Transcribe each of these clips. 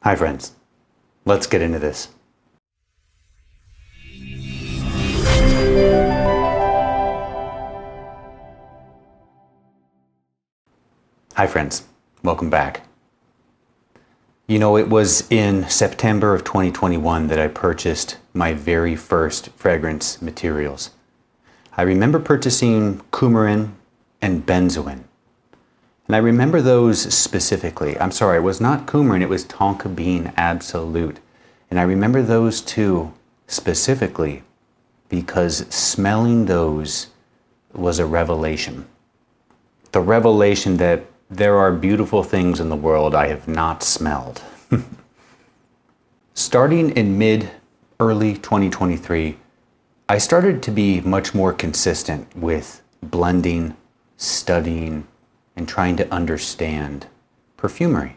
Hi friends, let's get into this. Hi friends, welcome back. You know, it was in September of 2021 that I purchased my very first fragrance materials. I remember purchasing coumarin and benzoin. And I remember those specifically. I'm sorry, it was not coumarin, it was tonka bean absolute. And I remember those two specifically because smelling those was a revelation. The revelation that there are beautiful things in the world I have not smelled. Starting in early 2023, I started to be much more consistent with blending, studying, and trying to understand perfumery.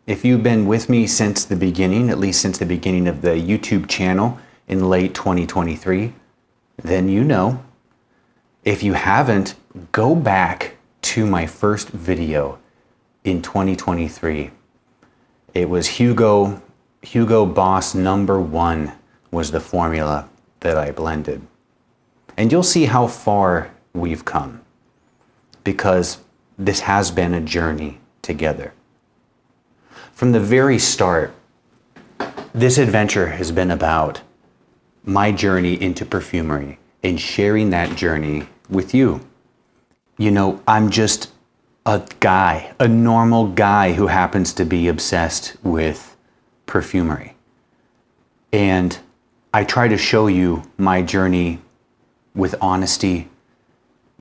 If you've been with me since the beginning, at least since the beginning of the YouTube channel in late 2023, then you know. If you haven't, go back to my first video in 2023. It was Hugo Boss #1 was the formula that I blended. And you'll see how far we've come, because this has been a journey together. From the very start, this adventure has been about my journey into perfumery and sharing that journey with you. You know, I'm just a guy, a normal guy who happens to be obsessed with perfumery. And I try to show you my journey with honesty,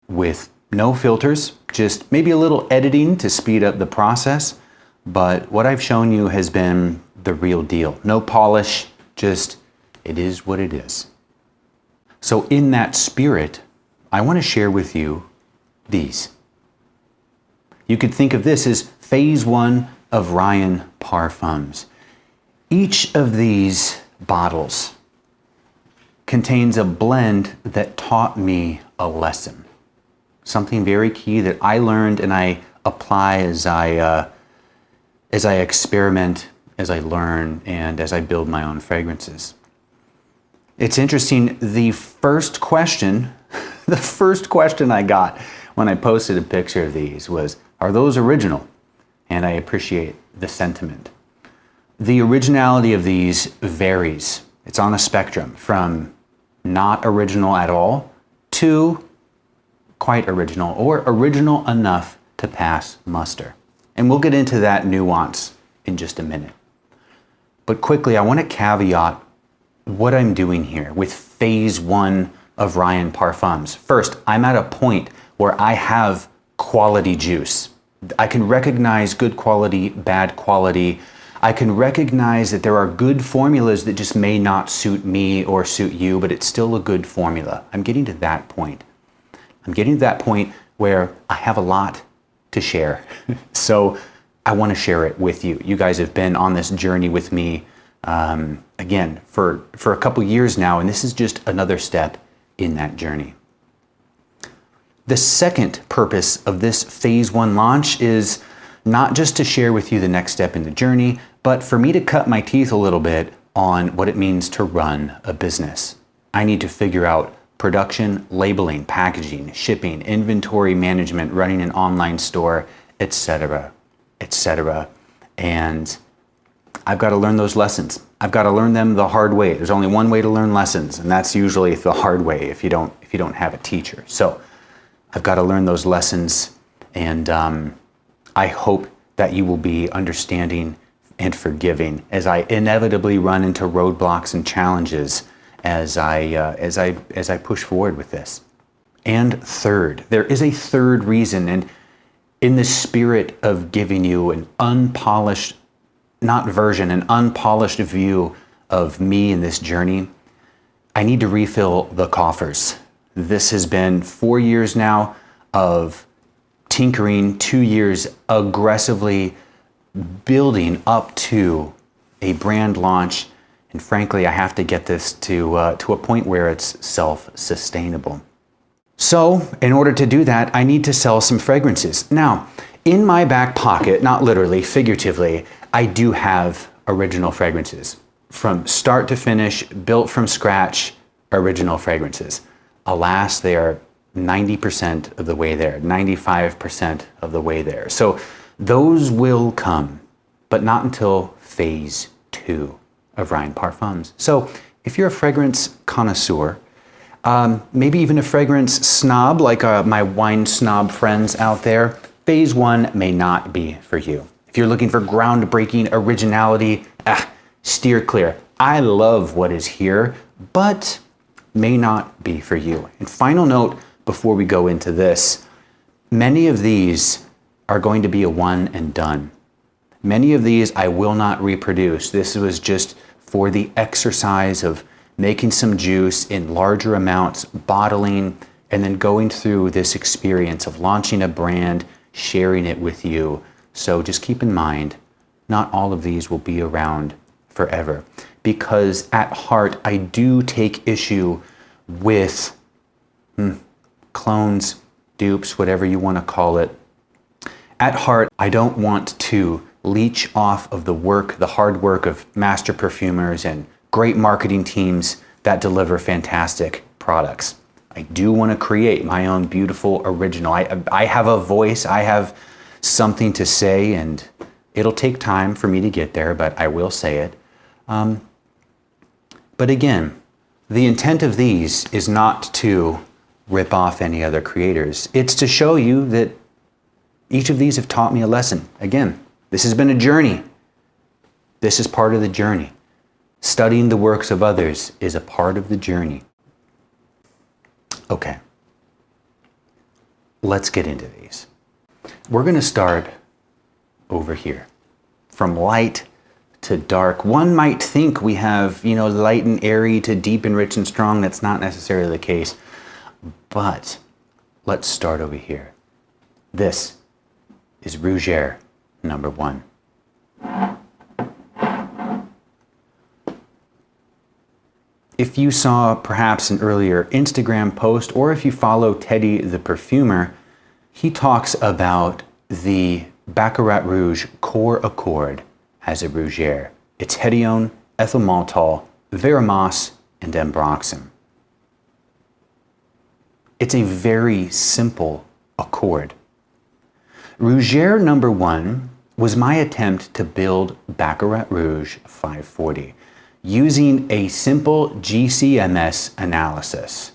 with no filters, just maybe a little editing to speed up the process. But what I've shown you has been the real deal. No polish, just it is what it is. So in that spirit, I want to share with you these. You could think of this as phase 1 of Ryan Parfums. Each of these bottles contains a blend that taught me a lesson. Something very key that I learned and I apply as I experiment, as I learn, and as I build my own fragrances. It's interesting, the first question I got when I posted a picture of these was, are those original? And I appreciate the sentiment. The originality of these varies. It's on a spectrum from not original at all to quite original, or original enough to pass muster. And we'll get into that nuance in just a minute. But quickly, I want to caveat what I'm doing here with phase 1 of Ryan Parfums. First, I'm at a point where I have quality juice. I can recognize good quality, bad quality. I can recognize that there are good formulas that just may not suit me or suit you, but it's still a good formula. I'm getting to that point. I'm getting to that point where I have a lot to share. So I want to share it with you. You guys have been on this journey with me, again, for a couple years now, and this is just another step in that journey. The second purpose of this phase 1 launch is not just to share with you the next step in the journey, but for me to cut my teeth a little bit on what it means to run a business. I need to figure out production, labeling, packaging, shipping, inventory management, running an online store, etc., etc. And I've got to learn those lessons. I've got to learn them the hard way. There's only one way to learn lessons, and that's usually the hard way if you don't have a teacher. So I've got to learn those lessons, and I hope that you will be understanding and forgiving as I inevitably run into roadblocks and challenges as I push forward with this. And third, there is a third reason, and in the spirit of giving you an unpolished, an unpolished view of me in this journey, I need to refill the coffers. This has been 4 years now of tinkering, 2 years aggressively building up to a brand launch. And frankly, I have to get this to a point where it's self-sustainable. So in order to do that, I need to sell some fragrances. Now, in my back pocket, not literally, figuratively, I do have original fragrances. From start to finish, built from scratch, original fragrances. Alas, they are 90% of the way there, 95% of the way there. So those will come, but not until phase 2 of Rhine Parfums. So if you're a fragrance connoisseur, maybe even a fragrance snob like my wine snob friends out there, phase 1 may not be for you. If you're looking for groundbreaking originality, steer clear. I love what is here, but may not be for you. And final note before we go into this, many of these are going to be a one and done. Many of these I will not reproduce. This was just for the exercise of making some juice in larger amounts, bottling, and then going through this experience of launching a brand, sharing it with you. So just keep in mind, not all of these will be around forever, because at heart, I do take issue with clones, dupes, whatever you want to call it. At heart, I don't want to leech off of the work, the hard work of master perfumers and great marketing teams that deliver fantastic products. I do want to create my own beautiful original. I have a voice, I have something to say, and it'll take time for me to get there, but I will say it. But again, the intent of these is not to rip off any other creators. It's to show you that each of these have taught me a lesson. Again, this has been a journey. This is part of the journey. Studying the works of others is a part of the journey. Okay, let's get into these. We're going to start over here, from light to dark. One might think we have, light and airy to deep and rich and strong. That's not necessarily the case. But let's start over here. This is Rougère number 1. If you saw perhaps an earlier Instagram post, or if you follow Teddy the Perfumer, he talks about the Baccarat Rouge Core Accord as a Rougère. It's Hédione, ethyl maltol, Veramos, and Ambroxan. It's a very simple accord. Rougère number 1 was my attempt to build Baccarat Rouge 540 using a simple GCMS analysis.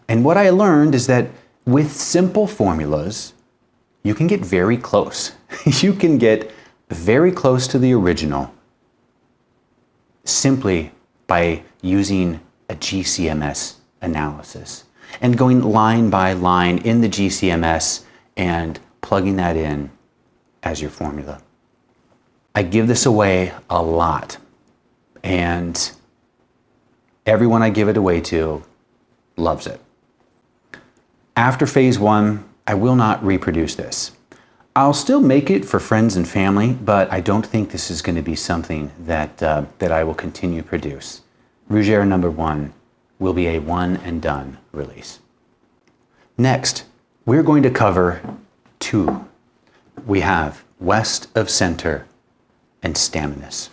And what I learned is that with simple formulas, you can get very close. You can get very close to the original simply by using a GCMS analysis and going line by line in the GCMS and plugging that in as your formula. I give this away a lot, and everyone I give it away to loves it. After phase 1, I will not reproduce this. I'll still make it for friends and family, but I don't think this is going to be something that I will continue to produce. Rougère number 1 will be a one and done release. Next, we're going to cover 2. We have West of Center and Staminis.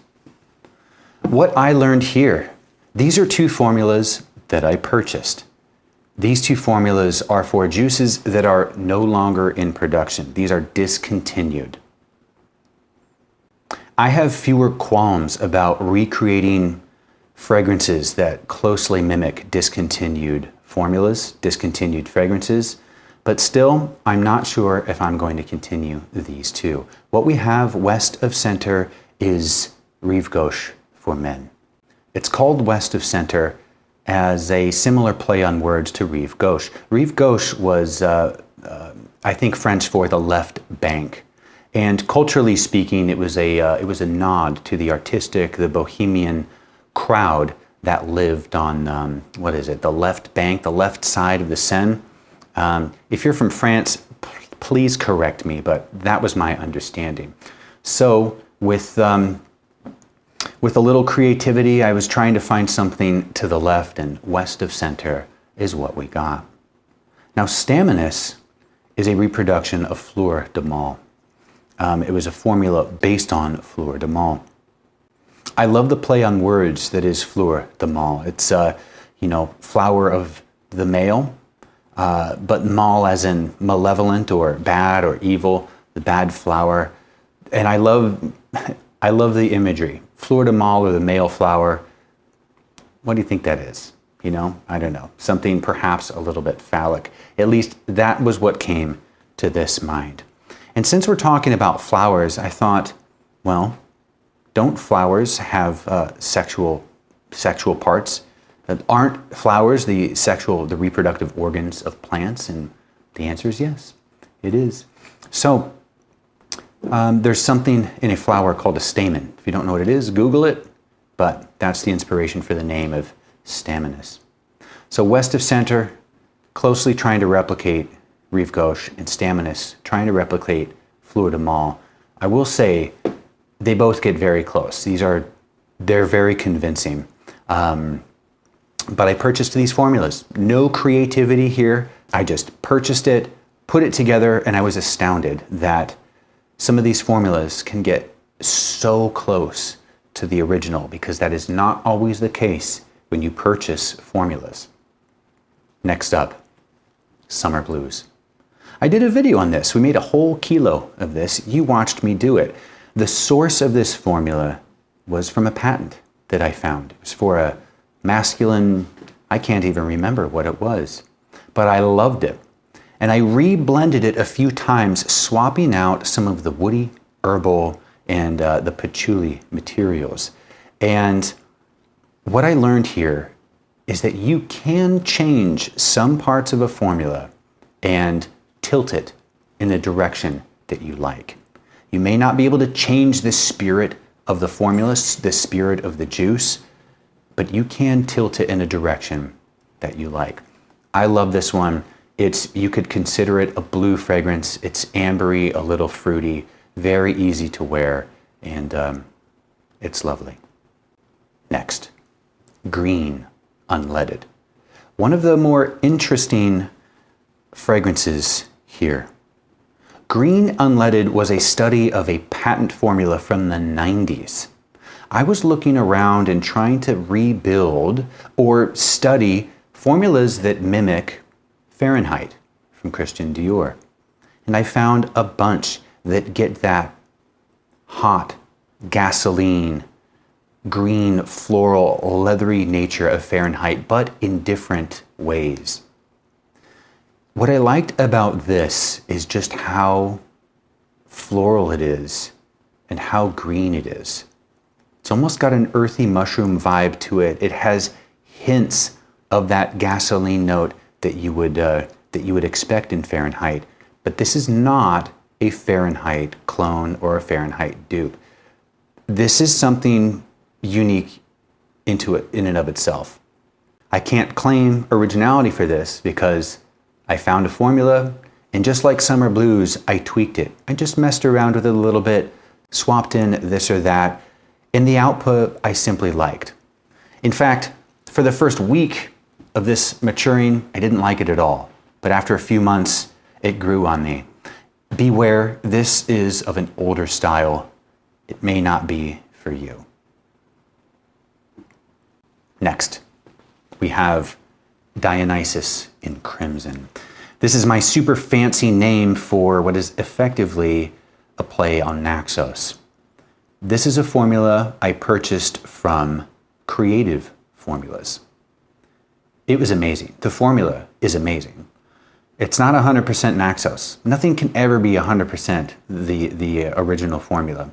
What I learned here, these are 2 formulas that I purchased. These 2 formulas are for juices that are no longer in production. These are discontinued. I have fewer qualms about recreating fragrances that closely mimic discontinued formulas, discontinued fragrances, but still, I'm not sure if I'm going to continue these 2. What we have West of Center is Rive Gauche for men. It's called West of Center as a similar play on words to Rive Gauche. Rive Gauche was, I think, French for the left bank. And culturally speaking, it was a nod to the artistic, the bohemian crowd that lived on, the left bank, the left side of the Seine. If you're from France, please correct me, but that was my understanding. So with a little creativity, I was trying to find something to the left, and West of Center is what we got. Now, Staminis is a reproduction of Fleur de Mal. It was a formula based on Fleur de Mal. I love the play on words that is Fleur de Mal. It's, flower of the male, but mal as in malevolent or bad or evil, the bad flower. And I love the imagery. Fleur de Mal, or the male flower. What do you think that is? I don't know. Something perhaps a little bit phallic. At least that was what came to this mind. And since we're talking about flowers, I thought, well, don't flowers have sexual parts? Aren't flowers the reproductive organs of plants? And the answer is yes, it is. So there's something in a flower called a stamen. If you don't know what it is, Google it. But that's the inspiration for the name of Stamenus. So west of center, closely trying to replicate Rive Gauche, and Stamenus trying to replicate Fleur de Mal. I will say they both get very close. They're very convincing. But I purchased these formulas. No creativity here. I just purchased it, put it together, and I was astounded that some of these formulas can get so close to the original, because that is not always the case when you purchase formulas. Next up, Summer Blues. I did a video on this. We made a whole kilo of this. You watched me do it. The source of this formula was from a patent that I found. It was for a masculine, I can't even remember what it was, but I loved it. And I re-blended it a few times, swapping out some of the woody, herbal, and the patchouli materials. And what I learned here is that you can change some parts of a formula and tilt it in the direction that you like. You may not be able to change the spirit of the formula, the spirit of the juice, but you can tilt it in a direction that you like. I love this one. You could consider it a blue fragrance. It's ambery, a little fruity, very easy to wear, and it's lovely. Next, green unleaded. One of the more interesting fragrances here. Green unleaded was a study of a patent formula from the 90s. I was looking around and trying to rebuild or study formulas that mimic Fahrenheit from Christian Dior. And I found a bunch that get that hot, gasoline, green, floral, leathery nature of Fahrenheit, but in different ways. What I liked about this is just how floral it is and how green it is. It's almost got an earthy mushroom vibe to it. It has hints of that gasoline note that you would expect in Fahrenheit, but this is not a Fahrenheit clone or a Fahrenheit dupe. This is something unique in and of itself. I can't claim originality for this because I found a formula, and just like Summer Blues, I tweaked it. I just messed around with it a little bit, swapped in this or that, and the output I simply liked. In fact, for the first week of this maturing, I didn't like it at all. But after a few months, it grew on me. Beware, this is of an older style. It may not be for you. Next, we have Dionysus in Crimson. This is my super fancy name for what is effectively a play on Naxos. This is a formula I purchased from Creative Formulas. It was amazing. The formula is amazing. It's not 100% Naxos. Nothing can ever be 100% the original formula.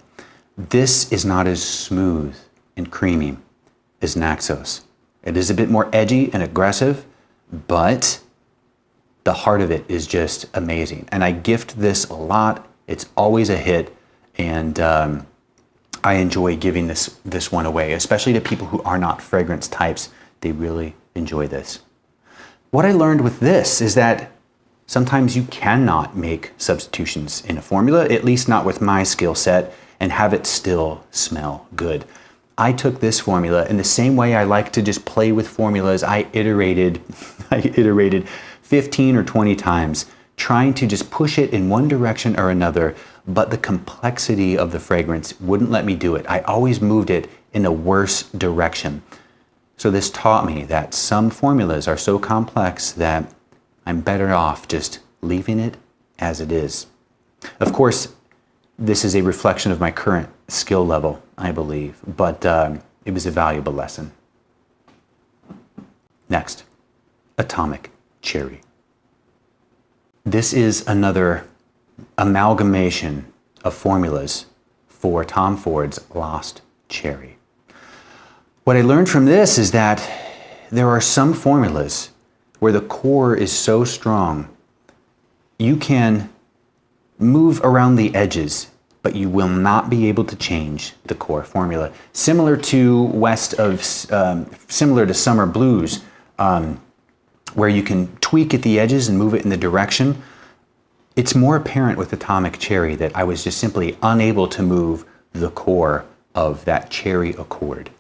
This is not as smooth and creamy as Naxos. It is a bit more edgy and aggressive, but the heart of it is just amazing. And I gift this a lot. It's always a hit, and I enjoy giving this one away, especially to people who are not fragrance types. They really enjoy this. What I learned with this is that sometimes you cannot make substitutions in a formula, at least not with my skill set, and have it still smell good. I took this formula in the same way I like to just play with formulas. I iterated 15 or 20 times, trying to just push it in one direction or another, but the complexity of the fragrance wouldn't let me do it. I always moved it in a worse direction. So this taught me that some formulas are so complex that I'm better off just leaving it as it is. Of course, this is a reflection of my current skill level, I believe, but it was a valuable lesson. Next, Atomic Cherry. This is another amalgamation of formulas for Tom Ford's Lost Cherry. What I learned from this is that there are some formulas where the core is so strong, you can move around the edges, but you will not be able to change the core formula. Similar to Summer Blues, where you can tweak at the edges and move it in the direction. It's more apparent with Atomic Cherry that I was just simply unable to move the core of that cherry accord.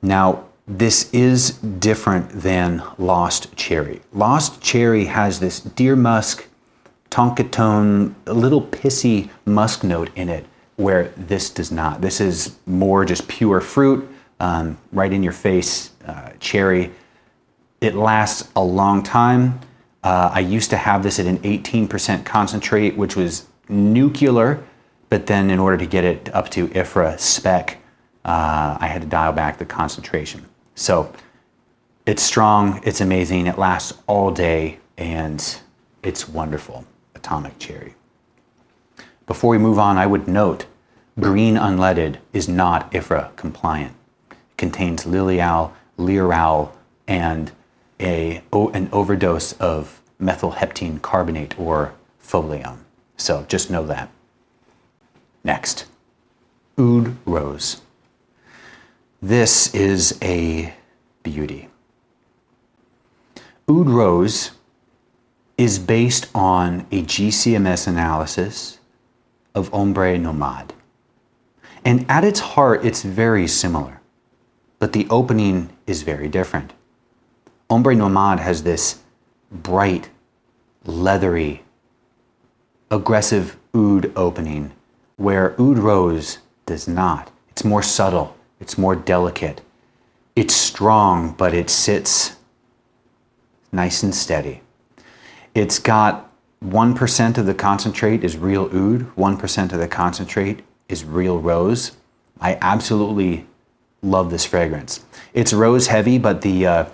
Now, this is different than Lost Cherry. Lost Cherry has this deer musk, tonka tone, a little pissy musk note in it, where this does not. This is more just pure fruit, right in your face, cherry. It lasts a long time. I used to have this at an 18% concentrate, which was nuclear, but then in order to get it up to IFRA spec, I had to dial back the concentration. So it's strong, it's amazing, it lasts all day, and it's wonderful. Atomic Cherry. Before we move on, I would note green unleaded is not IFRA compliant. It contains lilial, leoral, and an overdose of methylheptene carbonate or folium. So just know that. Next, Oud Rose. This is a beauty. Oud Rose is based on a GCMS analysis of Ombre Nomade. And at its heart, it's very similar, but the opening is very different. Ombre Nomade has this bright, leathery, aggressive oud opening, where Oud Rose does not. It's more subtle, it's more delicate. It's strong, but it sits nice and steady. It's got 1% of the concentrate is real oud, 1% of the concentrate is real rose. I absolutely love this fragrance. It's rose heavy, but the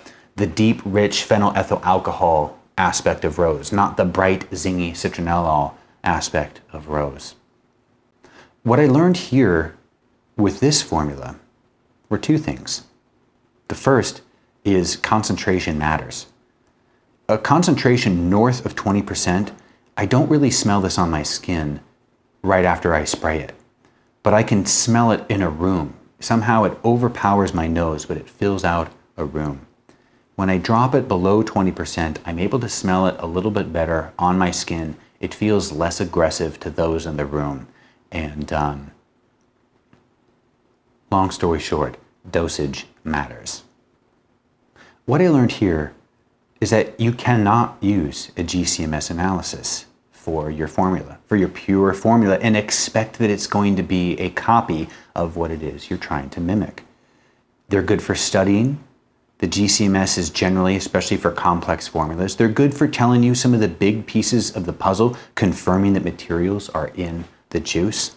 deep, rich phenylethyl alcohol aspect of rose, not the bright, zingy citronellol aspect of rose. What I learned here with this formula were two things. The first is concentration matters. A concentration north of 20%, I don't really smell this on my skin right after I spray it, but I can smell it in a room. Somehow it overpowers my nose, but it fills out a room. When I drop it below 20%, I'm able to smell it a little bit better on my skin. It feels less aggressive to those in the room. And long story short, dosage matters. What I learned here is that you cannot use a GCMS analysis for your formula, for your pure formula, and expect that it's going to be a copy of what it is you're trying to mimic. They're good for studying. The GCMS is generally, especially for complex formulas, they're good for telling you some of the big pieces of the puzzle, confirming that materials are in the juice.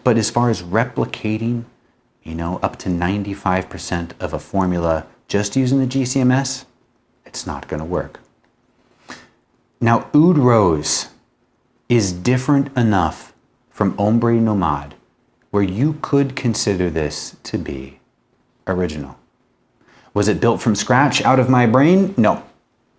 But as far as replicating, up to 95% of a formula just using the GCMS, it's not going to work. Now, Oud Rose is different enough from Ombre Nomade where you could consider this to be original. Was it built from scratch out of my brain? No,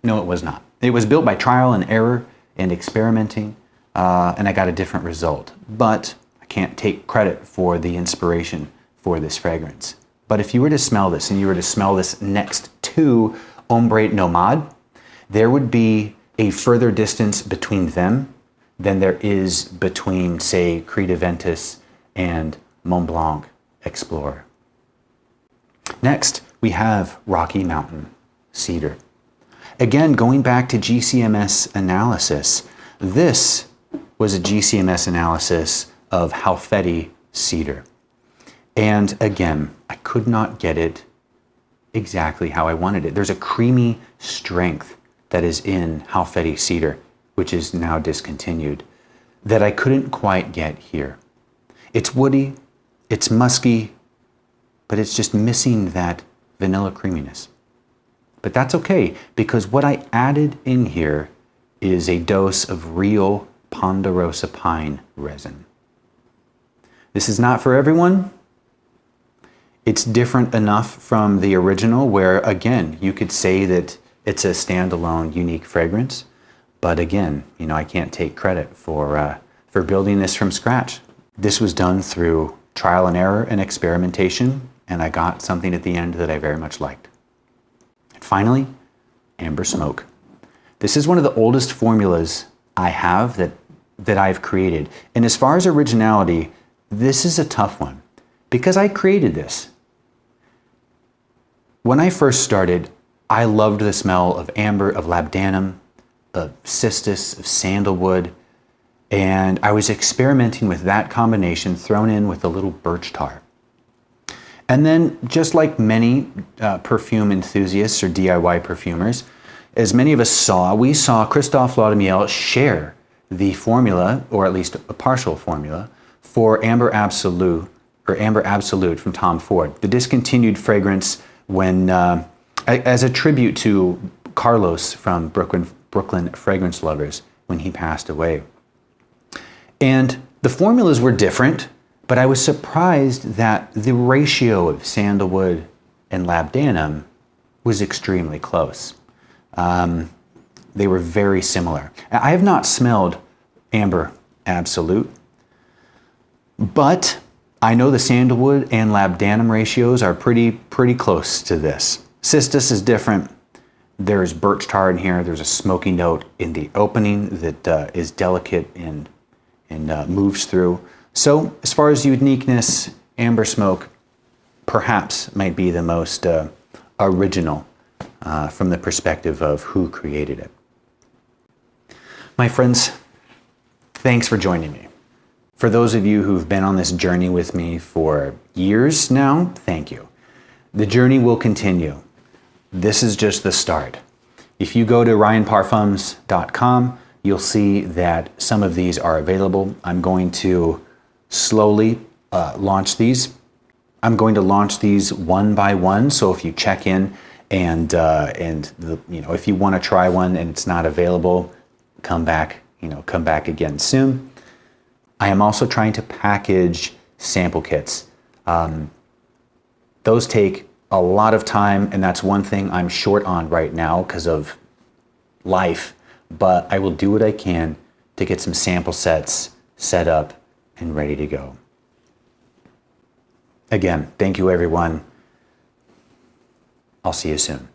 it was not. It was built by trial and error and experimenting, and I got a different result. But I can't take credit for the inspiration for this fragrance. But if you were to smell this and you were to smell this next to Ombre Nomade, there would be a further distance between them than there is between, say, Creed Aventus and Mont Blanc Explorer. Next, we have Rocky Mountain Cedar. Again, going back to GCMS analysis, this was a GCMS analysis of Halfeti cedar. And again, I could not get it exactly how I wanted it. There's a creamy strength that is in Halfeti cedar, which is now discontinued, that I couldn't quite get here. It's woody, it's musky, but it's just missing that vanilla creaminess. But that's okay, because what I added in here is a dose of real Ponderosa pine resin. This is not for everyone. It's different enough from the original where, again, you could say that it's a standalone, unique fragrance. But again, I can't take credit for building this from scratch. This was done through trial and error and experimentation, and I got something at the end that I very much liked. And finally, amber smoke. This is one of the oldest formulas I have that I've created. And as far as originality, this is a tough one because I created this. When I first started, I loved the smell of amber, of labdanum, of cistus, of sandalwood, and I was experimenting with that combination thrown in with a little birch tar. And then, just like many perfume enthusiasts or DIY perfumers, as many of us saw, we saw Christophe Laudamiel share the formula, or at least a partial formula, for Amber Absolute, or Amber Absolute from Tom Ford, the discontinued fragrance when, as a tribute to Carlos from Brooklyn Fragrance Lovers when he passed away. And the formulas were different, but I was surprised that the ratio of sandalwood and labdanum was extremely close. They were very similar. I have not smelled Amber Absolute, but I know the sandalwood and labdanum ratios are pretty close to this. Cistus is different. There's birch tar in here. There's a smoky note in the opening that is delicate and moves through. So as far as uniqueness, amber smoke perhaps might be the most original from the perspective of who created it. My friends, thanks for joining me. For those of you who've been on this journey with me for years now, thank you. The journey will continue. This is just the start. If you go to ryanparfums.com, you'll see that some of these are available. I'm going to slowly launch these. I'm going to launch these one by one. So if you check in and if you want to try one and it's not available, come back again soon. I am also trying to package sample kits. Those take a lot of time, and that's one thing I'm short on right now because of life, but I will do what I can to get some sample sets set up and ready to go. Again, thank you everyone. I'll see you soon.